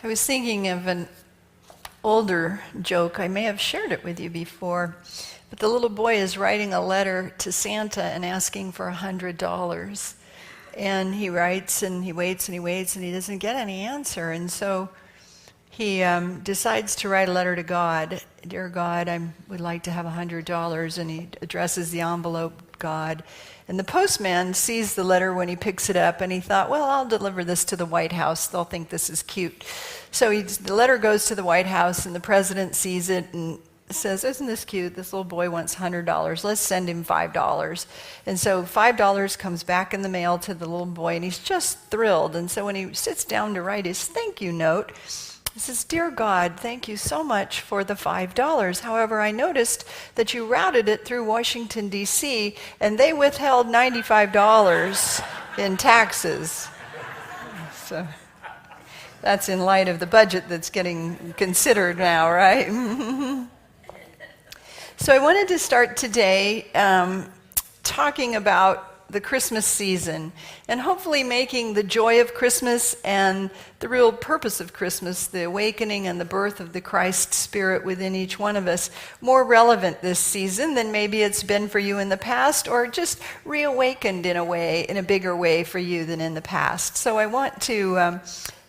I was thinking of an older joke. I may have shared it with you before. But the little boy is writing a letter to Santa and asking for $100. And he writes and he waits and he waits and he doesn't get any answer. And so he decides to write a letter to God. Dear God, I would like to have $100. And he addresses the envelope, God. And the postman sees the letter when he picks it up, and he thought, well, I'll deliver this to the White House. They'll think this is cute. So the letter goes to the White House, and the president sees it and says, isn't this cute? This little boy wants $100. Let's send him $5. And so $5 comes back in the mail to the little boy, and he's just thrilled. And so when he sits down to write his thank you note, he says, Dear God, thank you so much for the $5. However, I noticed that you routed it through Washington, D.C., and they withheld $95 in taxes. So that's in light of the budget that's getting considered now, right? So I wanted to start today talking about the Christmas season, and hopefully making the joy of Christmas and the real purpose of Christmas, the awakening and the birth of the Christ Spirit within each one of us, more relevant this season than maybe it's been for you in the past, or just reawakened in a way, in a bigger way for you than in the past. So I want to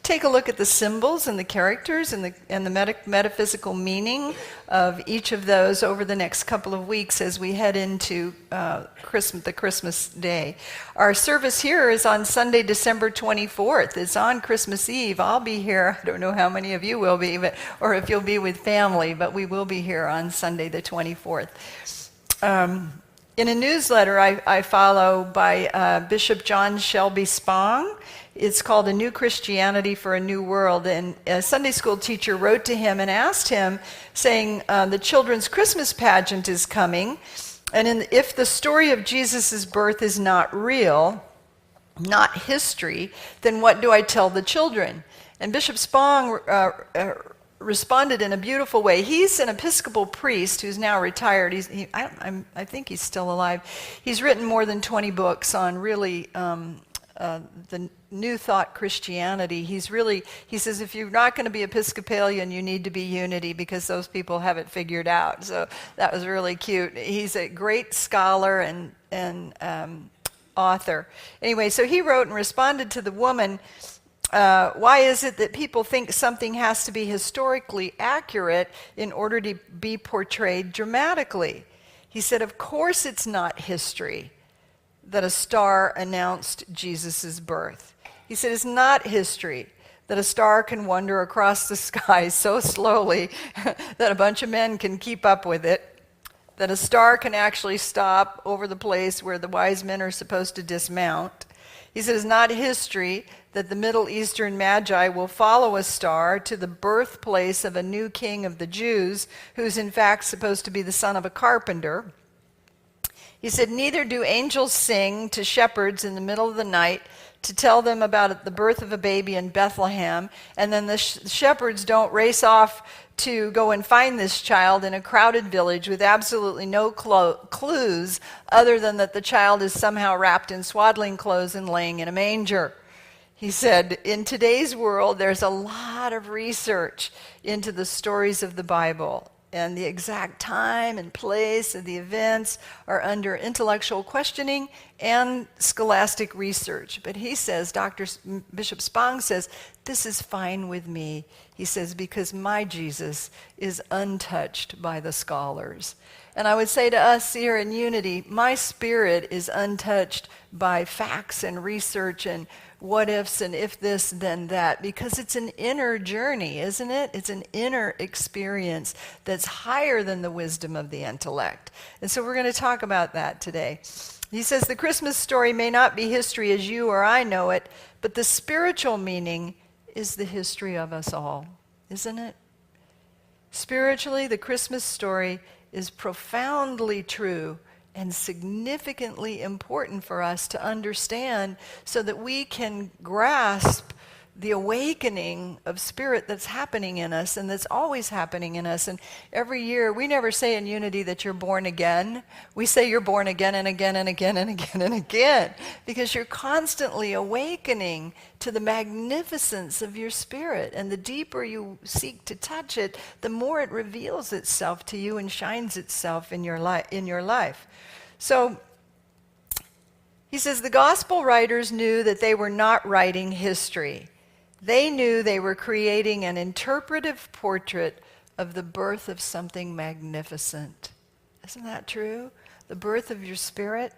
take a look at the symbols and the characters and the metaphysical meaning of each of those over the next couple of weeks as we head into the Christmas day. Our service here is on Sunday, December 24th. It's on Christmas Eve. I'll be here. I don't know how many of you will be, or if you'll be with family, but we will be here on Sunday the 24th. In a newsletter I follow by Bishop John Shelby Spong, it's called A New Christianity for a New World, and a Sunday school teacher wrote to him and asked him, saying, the children's Christmas pageant is coming, and if the story of Jesus' birth is not real, not history, then what do I tell the children? And Bishop Spong responded in a beautiful way. He's an Episcopal priest who's now retired. I think he's still alive. He's written more than 20 books on really the New Thought Christianity. He says, if you're not going to be Episcopalian, you need to be Unity, because those people have it figured out. So that was really cute. He's a great scholar and author. Anyway, so he wrote and responded to the woman, why is it that people think something has to be historically accurate in order to be portrayed dramatically? He said, of course it's not history that a star announced Jesus' birth. He said, it's not history that a star can wander across the sky so slowly that a bunch of men can keep up with it, that a star can actually stop over the place where the wise men are supposed to dismount. He said, it's not history that the Middle Eastern Magi will follow a star to the birthplace of a new king of the Jews, who's in fact supposed to be the son of a carpenter. He said, neither do angels sing to shepherds in the middle of the night to tell them about the birth of a baby in Bethlehem, and then the shepherds don't race off to go and find this child in a crowded village with absolutely no clues other than that the child is somehow wrapped in swaddling clothes and laying in a manger. He said, in today's world, there's a lot of research into the stories of the Bible, and the exact time and place of the events are under intellectual questioning and scholastic research. But he says, Bishop Spong says, this is fine with me. He says, because my Jesus is untouched by the scholars. And I would say to us here in Unity, my spirit is untouched by facts and research and what ifs and if this, then that, because it's an inner journey, isn't it? It's an inner experience that's higher than the wisdom of the intellect. And so we're going to talk about that today. He says the Christmas story may not be history as you or I know it, but the spiritual meaning is the history of us all, isn't it? Spiritually, the Christmas story is profoundly true and significantly important for us to understand so that we can grasp the awakening of spirit that's happening in us and that's always happening in us. And every year, we never say in Unity that you're born again. We say you're born again and again and again and again and again, because you're constantly awakening to the magnificence of your spirit. And the deeper you seek to touch it, the more it reveals itself to you and shines itself in your life. So he says the gospel writers knew that they were not writing history. They knew they were creating an interpretive portrait of the birth of something magnificent. Isn't that true? The birth of your spirit.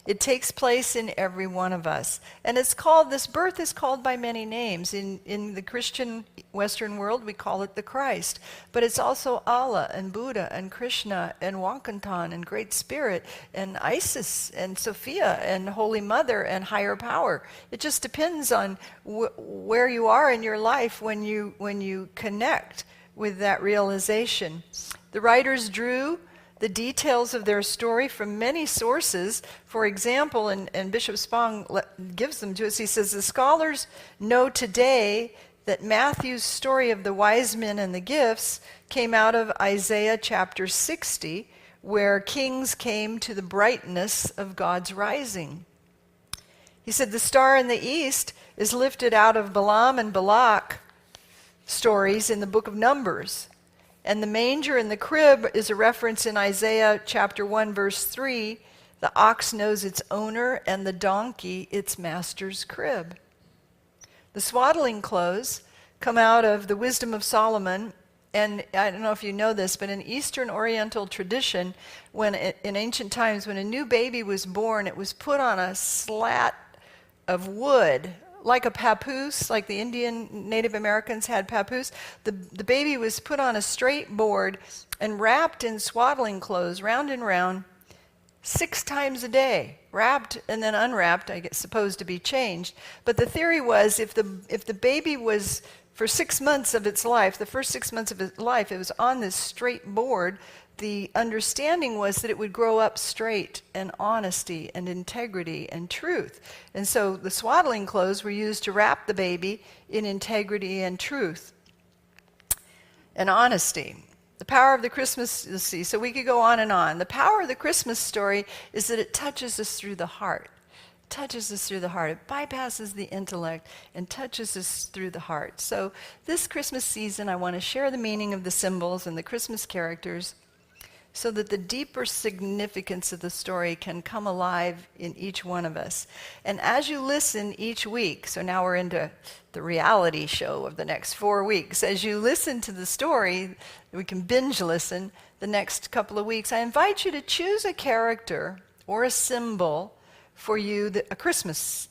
It takes place in every one of us. And this birth is called by many names. In the Christian Western world, we call it the Christ. But it's also Allah and Buddha and Krishna and Wankantan and Great Spirit and Isis and Sophia and Holy Mother and Higher Power. It just depends on where you are in your life when you connect with that realization. The writers drew the details of their story from many sources. For example, and Bishop Spong gives them to us, he says, the scholars know today that Matthew's story of the wise men and the gifts came out of Isaiah chapter 60, where kings came to the brightness of God's rising. He said the star in the east is lifted out of Balaam and Balak stories in the book of Numbers. And the manger and the crib is a reference in Isaiah chapter 1, verse 3. The ox knows its owner, and the donkey its master's crib. The swaddling clothes come out of the wisdom of Solomon. And I don't know if you know this, but in Eastern Oriental tradition, in ancient times, when a new baby was born, it was put on a slat of wood, like a papoose, like the Indian Native Americans had papoose. The baby was put on a straight board and wrapped in swaddling clothes, round and round, 6 times a day. Wrapped and then unwrapped, I guess, supposed to be changed. But the theory was if the baby was, for 6 months of its life, the first 6 months of its life, it was on this straight board, the understanding was that it would grow up straight and honesty and integrity and truth. And so the swaddling clothes were used to wrap the baby in integrity and truth and honesty. The power of the Christmas, you'll see, so we could go on and on. The power of the Christmas story is that it touches us through the heart. It touches us through the heart. It bypasses the intellect and touches us through the heart. So this Christmas season, I want to share the meaning of the symbols and the Christmas characters, so that the deeper significance of the story can come alive in each one of us. And as you listen each week, so now we're into the reality show of the next 4 weeks, as you listen to the story, we can binge listen the next couple of weeks, I invite you to choose a character or a symbol for you, a Christmas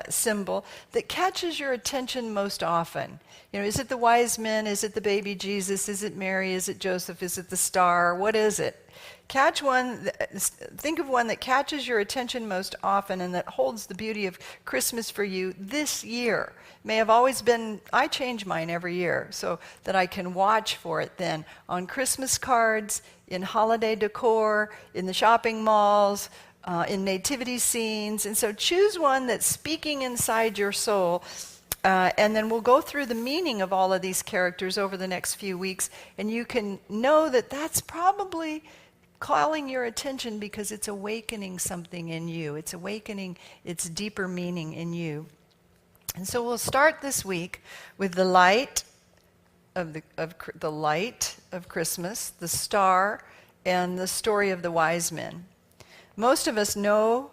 symbol that catches your attention most often. You know, is it the wise men? Is it the baby Jesus? Is it Mary? Is it Joseph? Is it the star? What is it? Catch one, think of one that catches your attention most often and that holds the beauty of Christmas for you this year. May have always been, I change mine every year so that I can watch for it then on Christmas cards, in holiday decor, in the shopping malls, in nativity scenes. And so choose one that's speaking inside your soul. And then we'll go through the meaning of all of these characters over the next few weeks. And you can know that that's probably calling your attention because it's awakening something in you. It's awakening its deeper meaning in you. And so we'll start this week with the light of the light of Christmas, the star, and the story of the wise men. Most of us know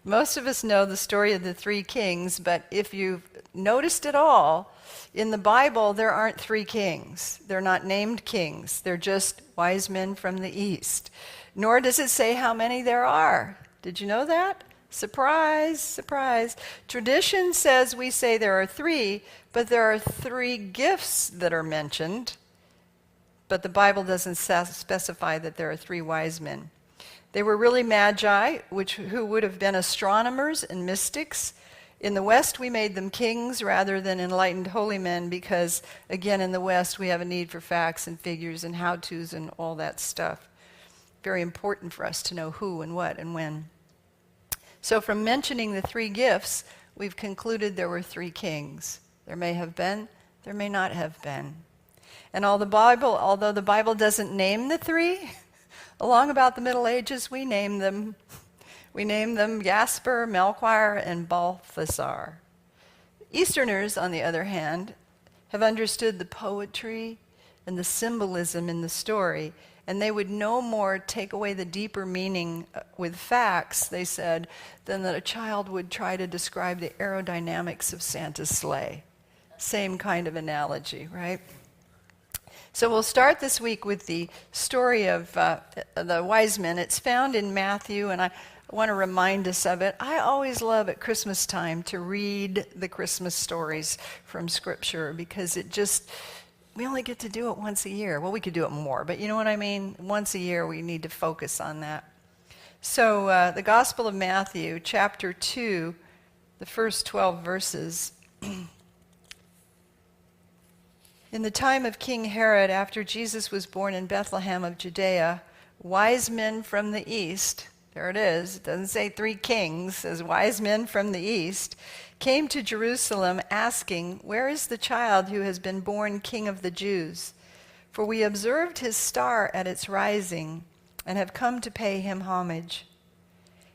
the story of the 3 kings, but if you've noticed at all, in the Bible there aren't 3 kings. They're not named kings. They're just wise men from the east. Nor does it say how many there are. Did you know that? Surprise, surprise. Tradition says we say there are 3, but there are 3 gifts that are mentioned. But the Bible doesn't specify that there are 3 wise men. They were really magi, who would have been astronomers and mystics. In the West, we made them kings rather than enlightened holy men because, again, in the West, we have a need for facts and figures and how-tos and all that stuff. Very important for us to know who and what and when. So from mentioning the 3 gifts, we've concluded there were 3 kings. There may have been, there may not have been. And although the Bible doesn't name the 3, along about the Middle Ages, we name them. We name them Jasper, Melchior, and Balthasar. Easterners, on the other hand, have understood the poetry and the symbolism in the story, and they would no more take away the deeper meaning with facts, they said, than that a child would try to describe the aerodynamics of Santa's sleigh. Same kind of analogy, right? So we'll start this week with the story of the wise men. It's found in Matthew, and I want to remind us of it. I always love at Christmas time to read the Christmas stories from Scripture because we only get to do it once a year. Well, we could do it more, but you know what I mean? Once a year, we need to focus on that. So the Gospel of Matthew, chapter 2, the first 12 verses. In the time of King Herod, after Jesus was born in Bethlehem of Judea, wise men from the east, there it is, it doesn't say 3 kings, it says wise men from the east, came to Jerusalem asking, "Where is the child who has been born King of the Jews? For we observed his star at its rising and have come to pay him homage."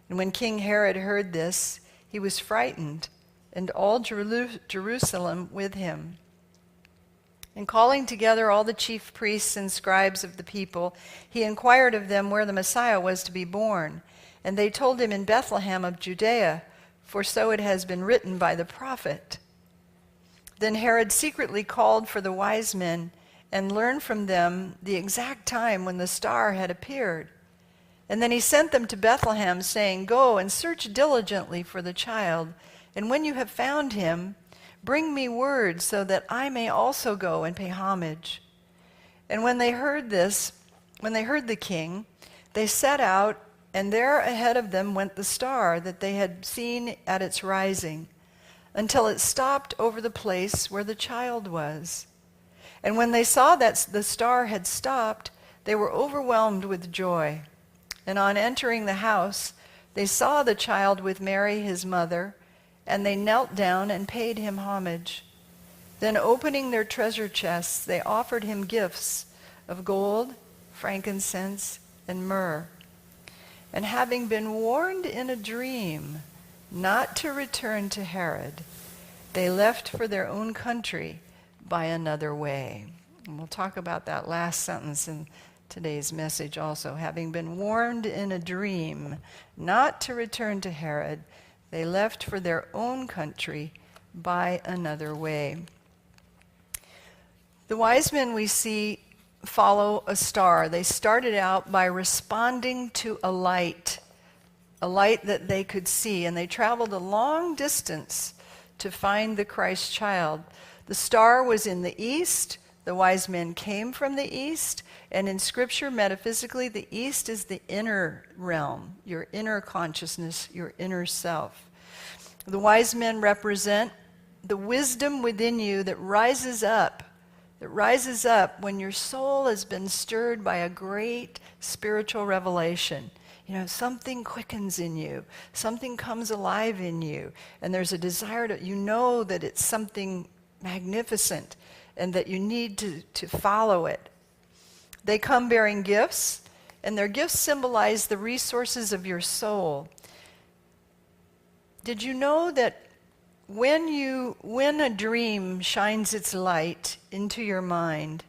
And when King Herod heard this, he was frightened, and all Jerusalem with him. And calling together all the chief priests and scribes of the people, he inquired of them where the Messiah was to be born. And they told him, "In Bethlehem of Judea, for so it has been written by the prophet." Then Herod secretly called for the wise men and learned from them the exact time when the star had appeared. And then he sent them to Bethlehem, saying, "Go and search diligently for the child, and when you have found him, bring me word so that I may also go and pay homage." And when they heard the king, they set out, and there ahead of them went the star that they had seen at its rising, until it stopped over the place where the child was. And when they saw that the star had stopped, they were overwhelmed with joy. And on entering the house, they saw the child with Mary his mother, and they knelt down and paid him homage. Then opening their treasure chests, they offered him gifts of gold, frankincense, and myrrh. And having been warned in a dream not to return to Herod, they left for their own country by another way. And we'll talk about that last sentence in today's message also. Having been warned in a dream not to return to Herod, they left for their own country by another way. The wise men we see follow a star. They started out by responding to a light that they could see, and they traveled a long distance to find the Christ child. The star was in the east. The wise men came from the east, and in Scripture, metaphysically, the east is the inner realm, your inner consciousness, your inner self. The wise men represent the wisdom within you that rises up when your soul has been stirred by a great spiritual revelation. You know, something quickens in you, something comes alive in you, and there's a desire you know that it's something magnificent and that you need to follow it. They come bearing gifts, and their gifts symbolize the resources of your soul. Did you know that when a dream shines its light into your mind,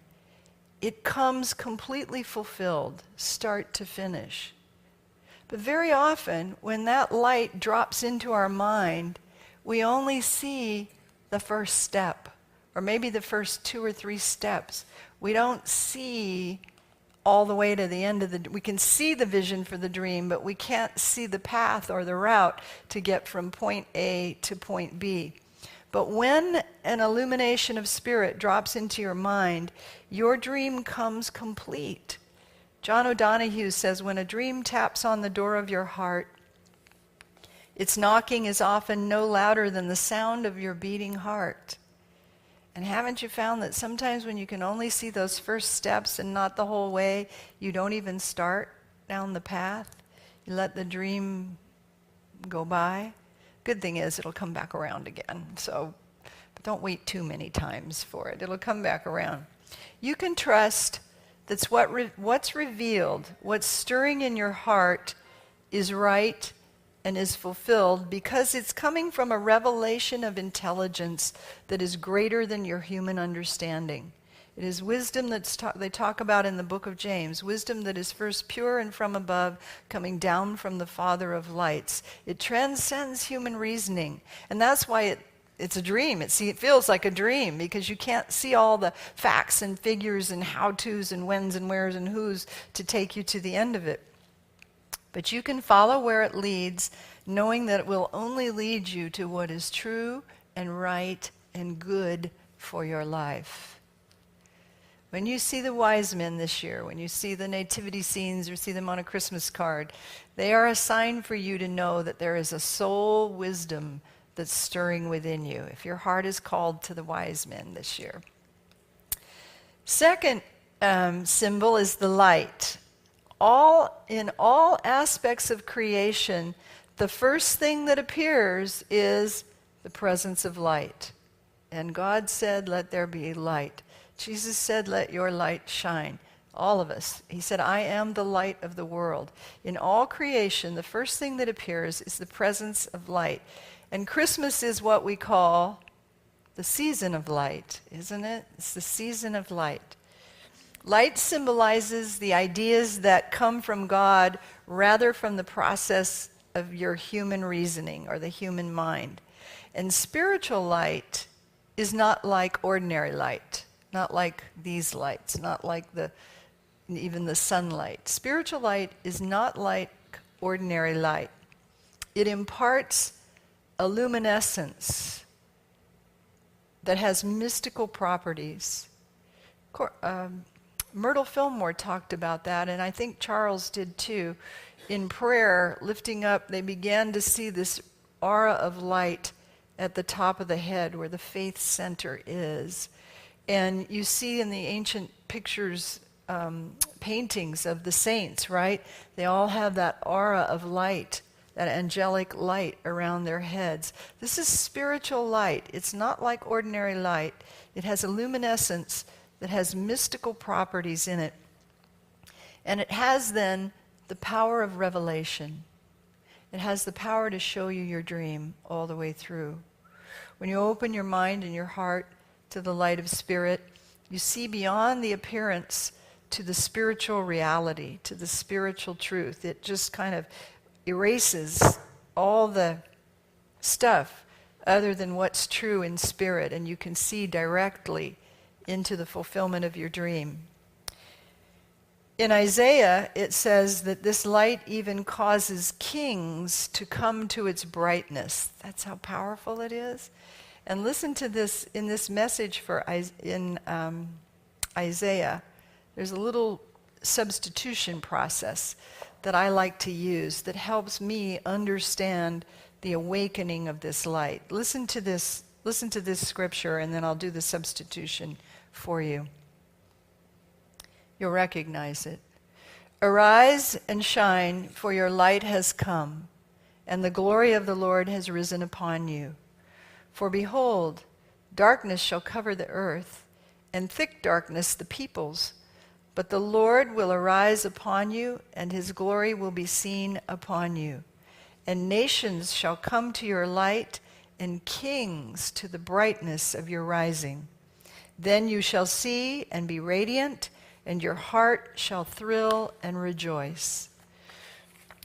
it comes completely fulfilled, start to finish? But very often, when that light drops into our mind, we only see the first step, or maybe the first 2 or 3 steps. We don't see all the way to the end we can see the vision for the dream, but we can't see the path or the route to get from point A to point B. But when an illumination of spirit drops into your mind, your dream comes complete. John O'Donohue says, when a dream taps on the door of your heart, its knocking is often no louder than the sound of your beating heart. And haven't you found that sometimes when you can only see those first steps and not the whole way, you don't even start down the path? You let the dream go by? Good thing is it'll come back around again. So but don't wait too many times for it. It'll come back around. You can trust that's what's revealed, what's stirring in your heart is right and is fulfilled because it's coming from a revelation of intelligence that is greater than your human understanding. It is wisdom they talk about in the book of James, wisdom that is first pure and from above, coming down from the Father of lights. It transcends human reasoning, and that's why it's a dream. It feels like a dream because you can't see all the facts and figures and how-tos and whens and wheres and whos to take you to the end of it. But you can follow where it leads, knowing that it will only lead you to what is true and right and good for your life. When you see the wise men this year, when you see the nativity scenes or see them on a Christmas card, they are a sign for you to know that there is a soul wisdom that's stirring within you, if your heart is called to the wise men this year. Second symbol is the light. In all aspects of creation, the first thing that appears is the presence of light. And God said, "Let there be light." Jesus said, "Let your light shine." All of us. He said, "I am the light of the world." In all creation, the first thing that appears is the presence of light. And Christmas is what we call the season of light, isn't it? It's the season of light. Light symbolizes the ideas that come from God rather from the process of your human reasoning or the human mind. And spiritual light is not like ordinary light. Not like these lights, not like even the sunlight. Spiritual light is not like ordinary light. It imparts a luminescence that has mystical properties. Myrtle Fillmore talked about that, and I think Charles did too. In prayer, lifting up, they began to see this aura of light at the top of the head where the faith center is. And you see in the ancient pictures, paintings of the saints, right? They all have that aura of light, that angelic light around their heads. This is spiritual light. It's not like ordinary light. It has a luminescence that has mystical properties in it. And it has then the power of revelation. It has the power to show you your dream all the way through. When you open your mind and your heart to the light of spirit, you see beyond the appearance to the spiritual reality, to the spiritual truth. It just kind of erases all the stuff other than what's true in spirit, and you can see directly into the fulfillment of your dream. In Isaiah, it says that this light even causes kings to come to its brightness. That's how powerful it is. And listen to this in this message in Isaiah. There's a little substitution process that I like to use that helps me understand the awakening of this light. Listen to this scripture, and then I'll do the substitution for you. You'll recognize it. "Arise and shine, for your light has come, and the glory of the Lord has risen upon you. For behold, darkness shall cover the earth, and thick darkness the peoples. But the Lord will arise upon you, and his glory will be seen upon you. And nations shall come to your light, and kings to the brightness of your rising. Then you shall see and be radiant, and your heart shall thrill and rejoice."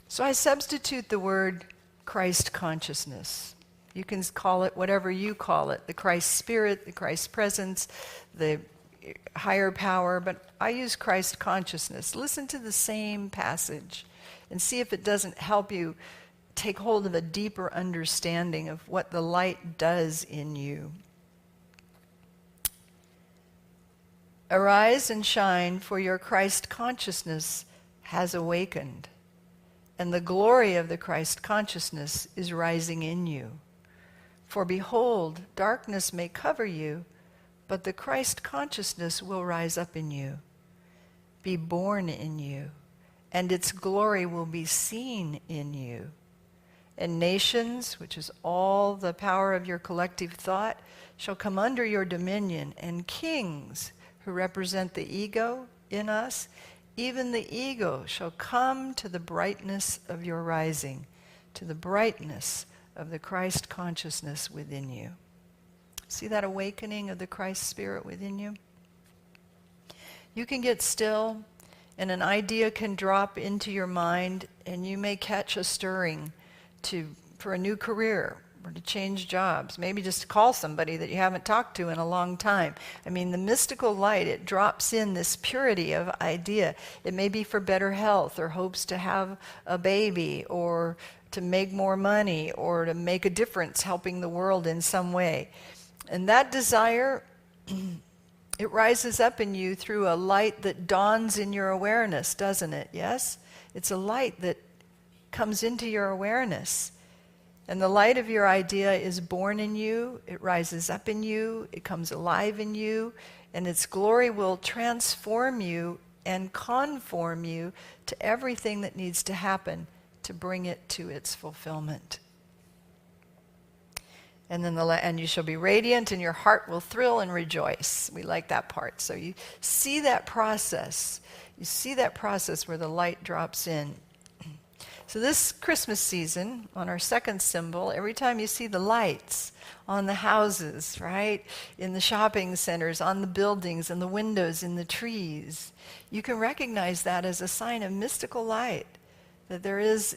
So I substitute the word Christ consciousness. You can call it whatever you call it, the Christ spirit, the Christ presence, the higher power, but I use Christ consciousness. Listen to the same passage and see if it doesn't help you take hold of a deeper understanding of what the light does in you. "Arise and shine, for your Christ consciousness has awakened, and the glory of the Christ consciousness is rising in you. For behold, darkness may cover you, but the Christ consciousness will rise up in you, be born in you, and its glory will be seen in you. and nations, which is all the power of your collective thought, shall come under your dominion, and kings, who represent the ego in us, even the ego shall come to the brightness of your rising, to the brightness of the Christ consciousness within you. See that awakening of the Christ spirit within you? You can get still, and an idea can drop into your mind, and you may catch a stirring for a new career, or to change jobs, maybe just to call somebody that you haven't talked to in a long time. I mean, the mystical light, it drops in this purity of idea. It may be for better health, or hopes to have a baby, or to make more money, or to make a difference helping the world in some way. And that desire, it rises up in you through a light that dawns in your awareness, doesn't it? Yes? It's a light that comes into your awareness. And the light of your idea is born in you, it rises up in you, it comes alive in you, and its glory will transform you and conform you to everything that needs to happen to bring it to its fulfillment. And then and you shall be radiant, and your heart will thrill and rejoice. We like that part. So you see that process. You see that process where the light drops in. So this Christmas season, on our second symbol, every time you see the lights on the houses, right, in the shopping centers, on the buildings, and the windows, in the trees, you can recognize that as a sign of mystical light, that there is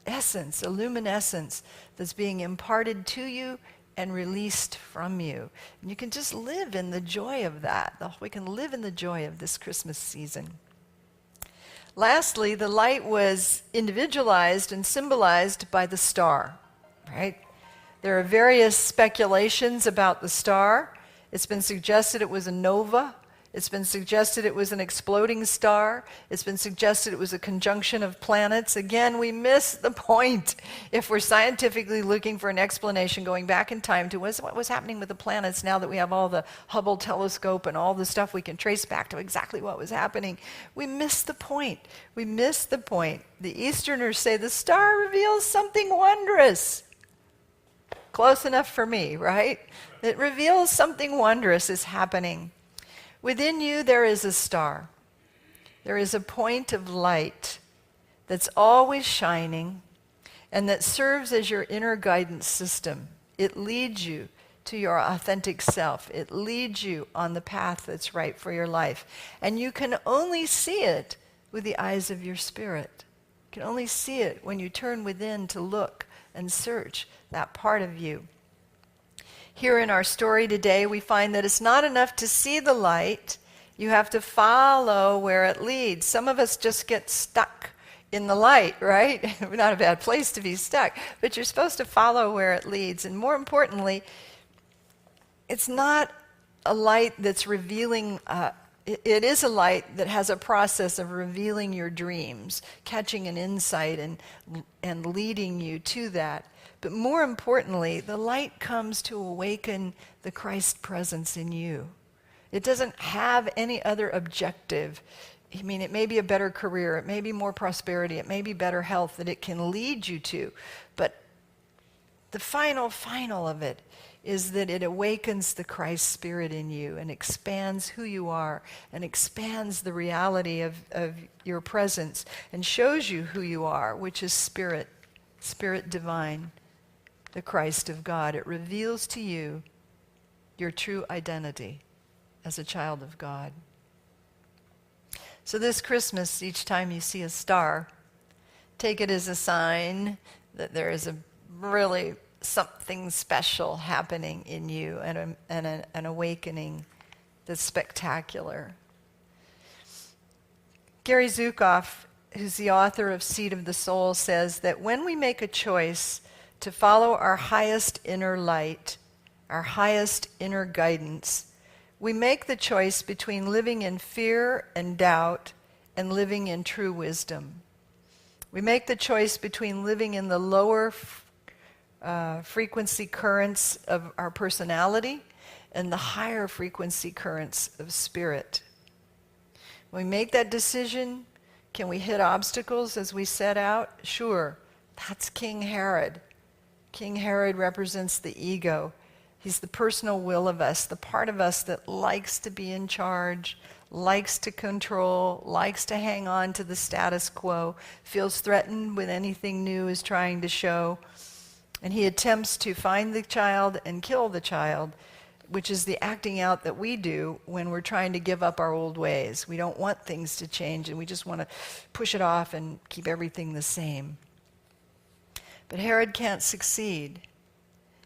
essence, a luminescence that's being imparted to you and released from you. And you can just live in the joy of that. We can live in the joy of this Christmas season. Lastly, the light was individualized and symbolized by the star, right? There are various speculations about the star. It's been suggested it was a nova. It's been suggested it was an exploding star. It's been suggested it was a conjunction of planets. Again, we miss the point if we're scientifically looking for an explanation going back in time to what was happening with the planets now that we have all the Hubble telescope and all the stuff we can trace back to exactly what was happening. We miss the point. We miss the point. The Easterners say the star reveals something wondrous. Close enough for me, right? It reveals something wondrous is happening. Within you, there is a star. There is a point of light that's always shining and that serves as your inner guidance system. It leads you to your authentic self. It leads you on the path that's right for your life. And you can only see it with the eyes of your spirit. You can only see it when you turn within to look and search that part of you. Here in our story today, we find that it's not enough to see the light. You have to follow where it leads. Some of us just get stuck in the light, right? Not a bad place to be stuck, but you're supposed to follow where it leads. And more importantly, it's not a light that's revealing, it is a light that has a process of revealing your dreams, catching an insight and leading you to that. But more importantly, the light comes to awaken the Christ presence in you. It doesn't have any other objective. I mean, it may be a better career, it may be more prosperity, it may be better health that it can lead you to. But the final of it is that it awakens the Christ spirit in you and expands who you are and expands the reality of your presence and shows you who you are, which is spirit divine. The Christ of God. It reveals to you your true identity as a child of God. So this Christmas, each time you see a star, take it as a sign that there is a really something special happening in you and an awakening that's spectacular. Gary Zukav, who's the author of Seed of the Soul, says that when we make a choice to follow our highest inner light, our highest inner guidance, we make the choice between living in fear and doubt and living in true wisdom. We make the choice between living in the lower frequency currents of our personality and the higher frequency currents of spirit. When we make that decision, can we hit obstacles as we set out? Sure. That's King Herod. King Herod represents the ego. He's the personal will of us, the part of us that likes to be in charge, likes to control, likes to hang on to the status quo, feels threatened when anything new is trying to show. And he attempts to find the child and kill the child, which is the acting out that we do when we're trying to give up our old ways. We don't want things to change, and we just want to push it off and keep everything the same. But Herod can't succeed,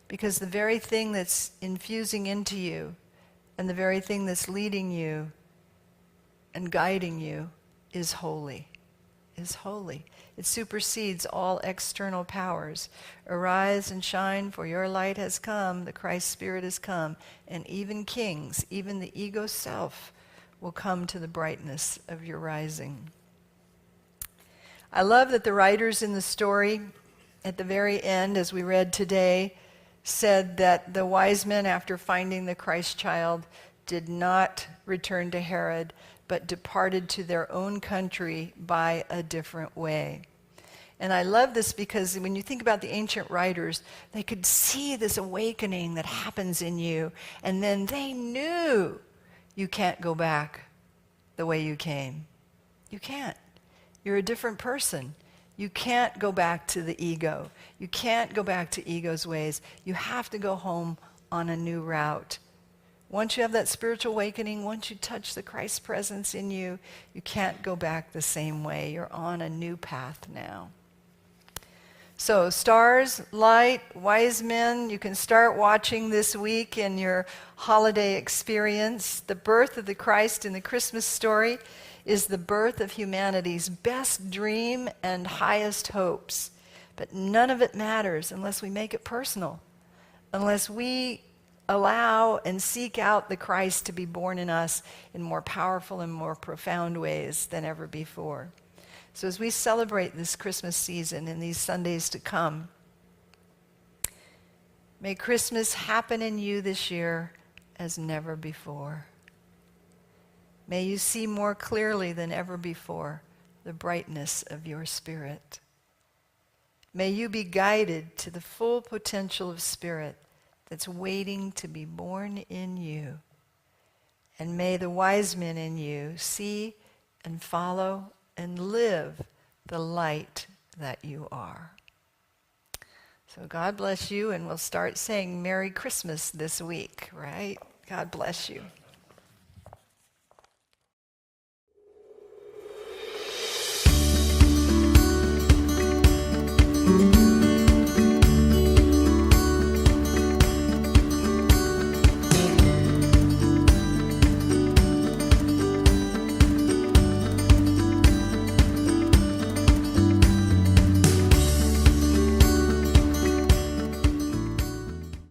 because the very thing that's infusing into you and the very thing that's leading you and guiding you is holy, is holy. It supersedes all external powers. Arise and shine, for your light has come, the Christ Spirit has come, and even kings, even the ego self, will come to the brightness of your rising. I love that the writers in the story, at the very end, as we read today, said that the wise men, after finding the Christ child, did not return to Herod, but departed to their own country by a different way. And I love this because when you think about the ancient writers, they could see this awakening that happens in you, and then they knew you can't go back the way you came. You can't. You're a different person. You can't go back to the ego. You can't go back to ego's ways. You have to go home on a new route. Once you have that spiritual awakening, once you touch the Christ presence in you, you can't go back the same way. You're on a new path now. So stars, light, wise men, you can start watching this week in your holiday experience. The birth of the Christ in the Christmas story is the birth of humanity's best dream and highest hopes. But none of it matters unless we make it personal, unless we allow and seek out the Christ to be born in us in more powerful and more profound ways than ever before. So as we celebrate this Christmas season in these Sundays to come, may Christmas happen in you this year as never before. May you see more clearly than ever before the brightness of your spirit. May you be guided to the full potential of spirit that's waiting to be born in you. And may the wise men in you see and follow and live the light that you are. So God bless you, and we'll start saying Merry Christmas this week, right? God bless you.